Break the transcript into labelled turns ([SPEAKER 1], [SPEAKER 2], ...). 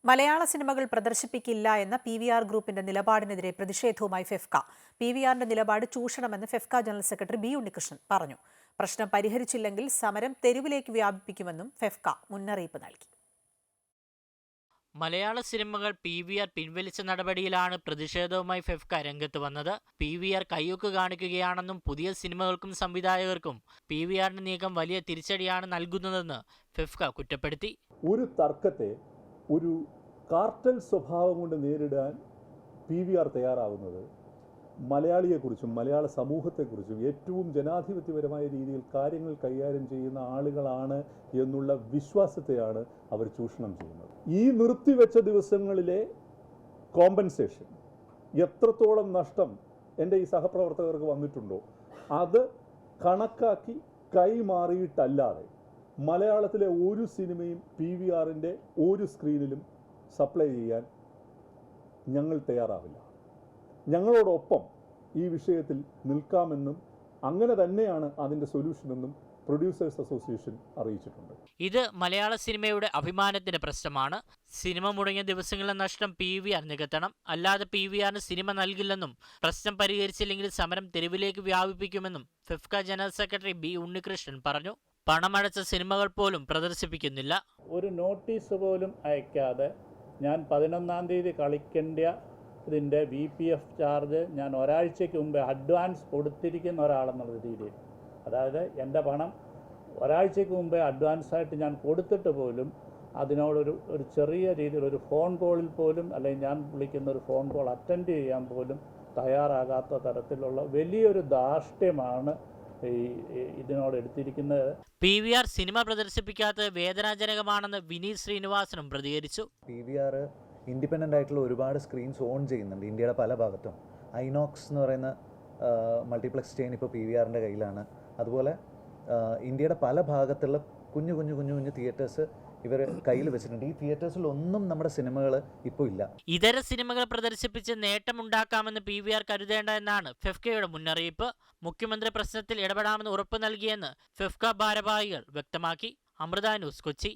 [SPEAKER 1] മലയാള സിനിമകൾ പ്രദർശിപ്പിക്കില്ല എന്ന PVR ഗ്രൂപ്പിന്റെ നിലപാടിനെതിരെ പ്രതിഷേധവുമായി ഫെഫ്ക. PVRന്റെ നിലപാട് ചൂഷണമെന്ന് FEFKA general secretary B Unnikrishnan പറഞ്ഞു. പ്രശ്നം പരിഹരിച്ചില്ലെങ്കിൽ സമരം തെരുവിലേക്ക് വ്യാപിപ്പിക്കുമെന്നും ഫെഫ്ക മുന്നറിയിപ്പ് നൽകി.
[SPEAKER 2] മലയാള സിനിമകൾ PVR പിൻവലിച്ച നടപടിയിലാണ് പ്രതിഷേധവുമായി ഫെഫ്ക രംഗത്ത് വന്നത്. PVR കയ്യൊക്ക് കാണിക്കുകയാണെന്നും പുതിയ സിനിമകൾക്കും സംവിധായകർക്കും PVRന്റെ നീക്കം വലിയ തിരിച്ചടിയാണ് നൽകുന്നതെന്ന് ഫെഫ്ക കുറ്റപ്പെടുത്തി.
[SPEAKER 3] ഒരു തർക്കത്തെ ഒരു കാർട്ടൽ സ്വഭാവം കൊണ്ട് നേരിടാൻ PVR തയ്യാറാവുന്നത് മലയാളിയെക്കുറിച്ചും മലയാള സമൂഹത്തെക്കുറിച്ചും ഏറ്റവും ജനാധിപത്യപരമായ രീതിയിൽ കാര്യങ്ങൾ കൈകാര്യം ചെയ്യുന്ന ആളുകളാണ് എന്നുള്ള വിശ്വാസത്തെയാണ് അവർ ചൂഷണം ചെയ്യുന്നത്. ഈ നിർത്തിവെച്ച ദിവസങ്ങളിലെ കോമ്പൻസേഷൻ എത്രത്തോളം നഷ്ടം എൻ്റെ ഈ സഹപ്രവർത്തകർക്ക് വന്നിട്ടുണ്ടോ അത് കണക്കാക്കി കൈമാറിയിട്ടല്ലാതെ മലയാളത്തിലെ ഒരു സിനിമയും PVRന്റെ ഒരു സ്ക്രീനിലും സപ്ലൈ ചെയ്യാൻ ഞങ്ങൾ തയ്യാറാവില്ല. ഞങ്ങളോടൊപ്പം ഈ വിഷയത്തിൽ നിൽക്കാമെന്നും അങ്ങനെ തന്നെയാണ് അതിൻ്റെ സൊല്യൂഷനെന്നും പ്രൊഡ്യൂസേഴ്സ് അസോസിയേഷൻ അറിയിച്ചിട്ടുണ്ട്.
[SPEAKER 2] ഇത് മലയാള സിനിമയുടെ അഭിമാനത്തിന്റെ പ്രശ്നമാണ്. സിനിമ മുടങ്ങിയ ദിവസങ്ങളിലെ നഷ്ടം PVR നികത്തണം, അല്ലാതെ PVRന് സിനിമ നൽകില്ലെന്നും പ്രശ്നം പരിഹരിച്ചില്ലെങ്കിൽ സമരം തെരുവിലേക്ക് വ്യാപിപ്പിക്കുമെന്നും FEFKA general secretary B Unnikrishnan പറഞ്ഞു. പണമടച്ച സിനിമകൾ പോലും പ്രദർശിപ്പിക്കുന്നില്ല.
[SPEAKER 4] ഒരു നോട്ടീസ് പോലും അയക്കാതെ ഞാൻ 11-ാം തീയതി കളിക്കേണ്ട ഇതിൻ്റെ VPF ചാർജ് ഞാൻ ഒരാഴ്ചയ്ക്ക് മുമ്പേ അഡ്വാൻസ് കൊടുത്തിരിക്കുന്ന ഒരാളെന്നുള്ള രീതിയിൽ, അതായത് എൻ്റെ പണം ഒരാഴ്ചയ്ക്ക് മുമ്പേ അഡ്വാൻസായിട്ട് ഞാൻ കൊടുത്തിട്ട് പോലും അതിനോടൊരു ചെറിയ രീതിയിൽ ഒരു ഫോൺ കോളിൽ പോലും, അല്ലെങ്കിൽ ഞാൻ വിളിക്കുന്ന ഒരു ഫോൺ കോൾ അറ്റൻഡ് ചെയ്യാൻ പോലും തയ്യാറാകാത്ത തരത്തിലുള്ള വലിയൊരു ധാർഷ്ട്യമാണ് ഇതിനോട് എടുത്തിരിക്കുന്നത്.
[SPEAKER 2] PVR സിനിമ പ്രദർശിപ്പിക്കാത്തത് വേദനാജനകമാണെന്ന് വിനീത് ശ്രീനിവാസനും പ്രതികരിച്ചു.
[SPEAKER 5] PVR ഇൻഡിപെൻഡൻ്റ് ആയിട്ടുള്ള ഒരുപാട് സ്ക്രീൻസ് ഓൺ ചെയ്യുന്നുണ്ട് ഇന്ത്യയുടെ പല ഭാഗത്തും. ഐനോക്സ് എന്ന് പറയുന്ന മൾട്ടിപ്ലക്സ് ചെയിൻ ഇപ്പോൾ PVRൻ്റെ കയ്യിലാണ്. അതുപോലെ ഇന്ത്യയുടെ പല ഭാഗത്തുള്ള കുഞ്ഞു കുഞ്ഞു കുഞ്ഞു കുഞ്ഞു തിയേറ്റേഴ്സ് ഇവർ കയ്യിൽ വെച്ചിട്ടുണ്ട്. ഈ തിയേറ്റേഴ്സിലൊന്നും നമ്മുടെ സിനിമകൾ ഇപ്പോൾ ഇല്ല.
[SPEAKER 2] ഇതര സിനിമകൾ പ്രദർശിപ്പിച്ച് നേട്ടമുണ്ടാക്കാമെന്ന് PVR കരുതേണ്ട എന്നാണ് ഫെഫ്കയുടെ മുന്നറിയിപ്പ്. മുഖ്യമന്ത്രി പ്രശ്നത്തിൽ ഇടപെടാമെന്ന് ഉറപ്പ് നൽകിയെന്ന് ഫെഫ്ക ഭാരവാഹികൾ വ്യക്തമാക്കി. അമൃത ന്യൂസ്, കൊച്ചി.